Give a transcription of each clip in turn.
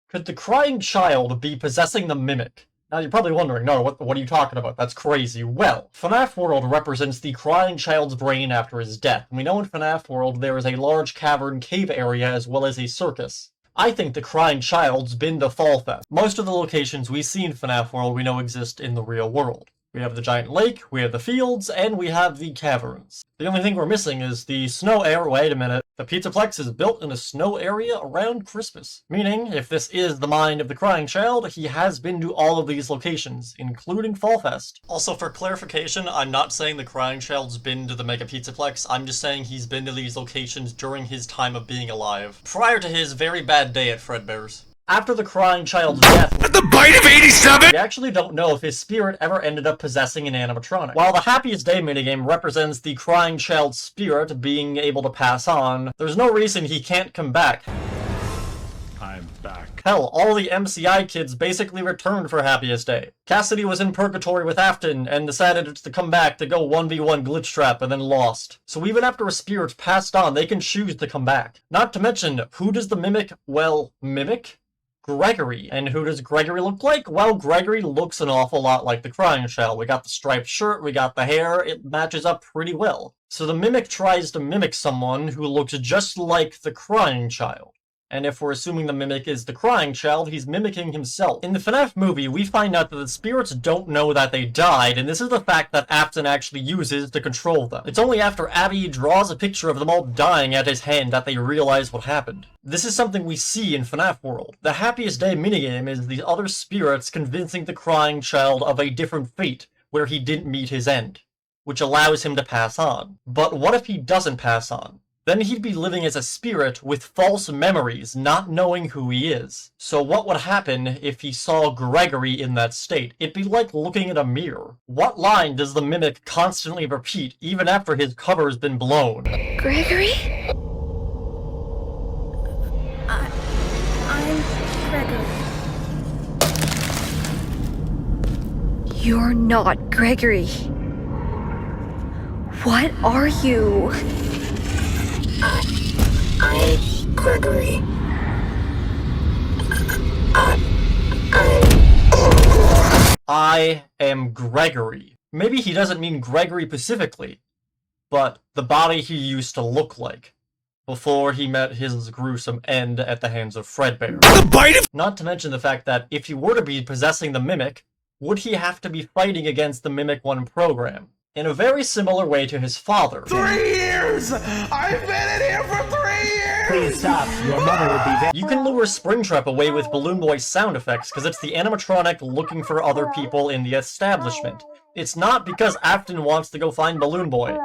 Could the crying child be possessing the mimic? Now you're probably wondering, no, what are you talking about? That's crazy. Well, FNAF World represents the crying child's brain after his death. And we know in FNAF World there is a large cavern cave area as well as a circus. I think the crying child's been to Fall Fest. Most of the locations we see in FNAF World we know exist in the real world. We have the giant lake, we have the fields, and we have the caverns. The only thing we're missing is the snow area. Wait a minute. The Pizzaplex is built in a snow area around Christmas. Meaning, if this is the mind of the crying child, he has been to all of these locations, including Fall Fest. Also, for clarification, I'm not saying the crying child's been to the Mega Pizzaplex, I'm just saying he's been to these locations during his time of being alive, prior to his very bad day at Fredbear's. After the crying child's death, the bite of 87! We actually don't know if his spirit ever ended up possessing an animatronic. While the Happiest Day minigame represents the crying child's spirit being able to pass on, there's no reason he can't come back. I'm back. Hell, all the MCI kids basically returned for Happiest Day. Cassidy was in purgatory with Afton and decided to come back to go 1v1 glitch trap and then lost. So even after a spirit passed on, they can choose to come back. Not to mention, who does the mimic, well, mimic? Gregory. And who does Gregory look like? Well, Gregory looks an awful lot like the crying child. We got the striped shirt, we got the hair, it matches up pretty well. So the mimic tries to mimic someone who looks just like the crying child. And if we're assuming the mimic is the crying child, he's mimicking himself. In the FNAF movie, we find out that the spirits don't know that they died, and this is the fact that Afton actually uses to control them. It's only after Abby draws a picture of them all dying at his hand that they realize what happened. This is something we see in FNAF World. The Happiest Day minigame is the other spirits convincing the crying child of a different fate, where he didn't meet his end, which allows him to pass on. But what if he doesn't pass on? Then he'd be living as a spirit with false memories, not knowing who he is. So what would happen if he saw Gregory in that state? It'd be like looking at a mirror. What line does the mimic constantly repeat, even after his cover's been blown? Gregory? I'm Gregory. You're not Gregory. What are you? I'm Gregory. I am Gregory. Maybe he doesn't mean Gregory specifically, but the body he used to look like before he met his gruesome end at the hands of Fredbear. Not to mention the fact that if he were to be possessing the mimic, would he have to be fighting against the Mimic 1 program? In a very similar way to his father. 3 years! I've been in here for 3 years! Please stop. Your mother would be very— You can lure Springtrap away with Balloon Boy's sound effects because it's the animatronic looking for other people in the establishment. It's not because Afton wants to go find Balloon Boy.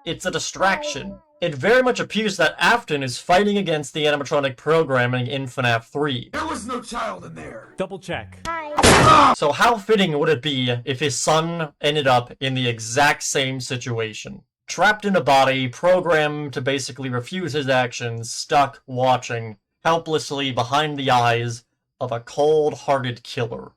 It's a distraction. It very much appears that Afton is fighting against the animatronic programming in FNAF 3. There was no child in there! Double check. So how fitting would it be if his son ended up in the exact same situation? Trapped in a body, programmed to basically refuse his actions, stuck watching, helplessly behind the eyes of a cold-hearted killer.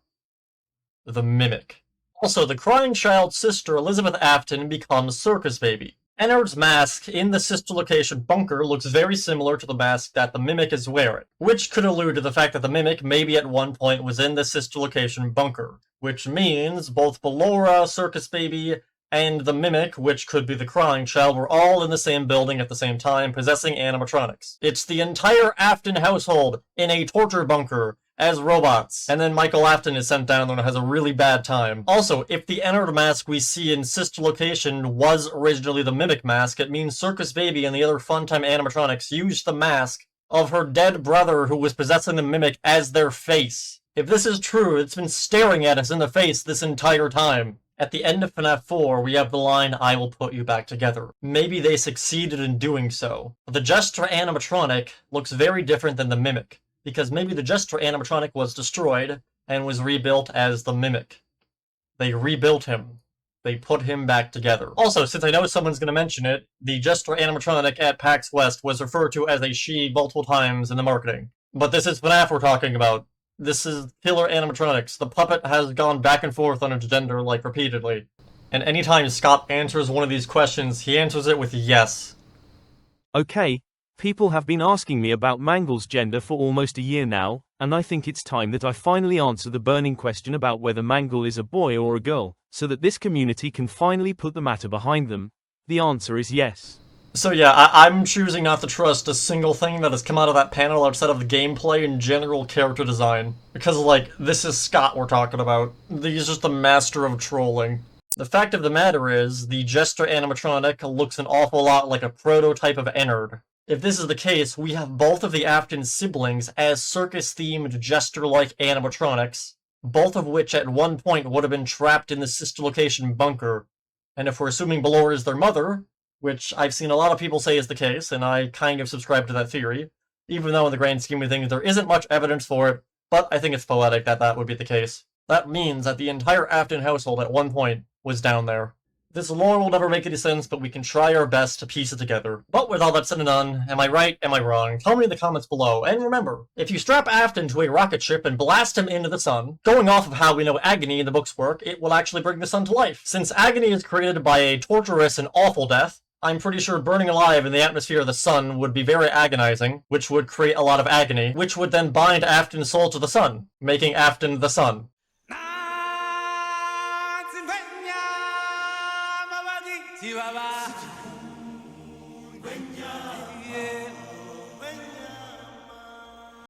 The Mimic. Also, the crying child's sister, Elizabeth Afton, becomes Circus Baby. Ennard's mask in the sister location bunker looks very similar to the mask that the Mimic is wearing, which could allude to the fact that the Mimic maybe at one point was in the sister location bunker, which means both Ballora, Circus Baby, and the Mimic, which could be the crying child, were all in the same building at the same time, possessing animatronics. It's the entire Afton household in a torture bunker, as robots. And then Michael Afton is sent down there and has a really bad time. Also, if the Ennard mask we see in sister location was originally the Mimic mask, it means Circus Baby and the other Funtime animatronics used the mask of her dead brother who was possessing the Mimic as their face. If this is true, it's been staring at us in the face this entire time. At the end of FNAF 4, we have the line, "I will put you back together." Maybe they succeeded in doing so. The Jester animatronic looks very different than the Mimic, because maybe the Jester animatronic was destroyed and was rebuilt as the Mimic. They rebuilt him. They put him back together. Also, since I know someone's going to mention it, the Jester animatronic at PAX West was referred to as a she multiple times in the marketing. But this is FNAF we're talking about. This is killer animatronics. The puppet has gone back and forth on its gender, like, repeatedly. And anytime Scott answers one of these questions, he answers it with yes. Okay, People have been asking me about Mangle's gender for almost a year now, and I think it's time that I finally answer the burning question about whether Mangle is a boy or a girl, so that this community can finally put the matter behind them. The answer is yes. So yeah, I'm choosing not to trust a single thing that has come out of that panel outside of the gameplay and general character design. Because, like, this is Scott we're talking about. He's just the master of trolling. The fact of the matter is, the Jester animatronic looks an awful lot like a prototype of Ennard. If this is the case, we have both of the Afton siblings as circus-themed Jester-like animatronics, both of which at one point would have been trapped in the sister location bunker. And if we're assuming Belor is their mother, which I've seen a lot of people say is the case, and I kind of subscribe to that theory, even though in the grand scheme of things there isn't much evidence for it, but I think it's poetic that that would be the case. That means that the entire Afton household at one point was down there. This lore will never make any sense, but we can try our best to piece it together. But with all that said and done, am I right, am I wrong? Tell me in the comments below, and remember, if you strap Afton to a rocket ship and blast him into the sun, going off of how we know agony in the books work, it will actually bring the sun to life. Since agony is created by a torturous and awful death, I'm pretty sure burning alive in the atmosphere of the sun would be very agonizing, which would create a lot of agony, which would then bind Afton's soul to the sun, making Afton the sun. Chihuahua.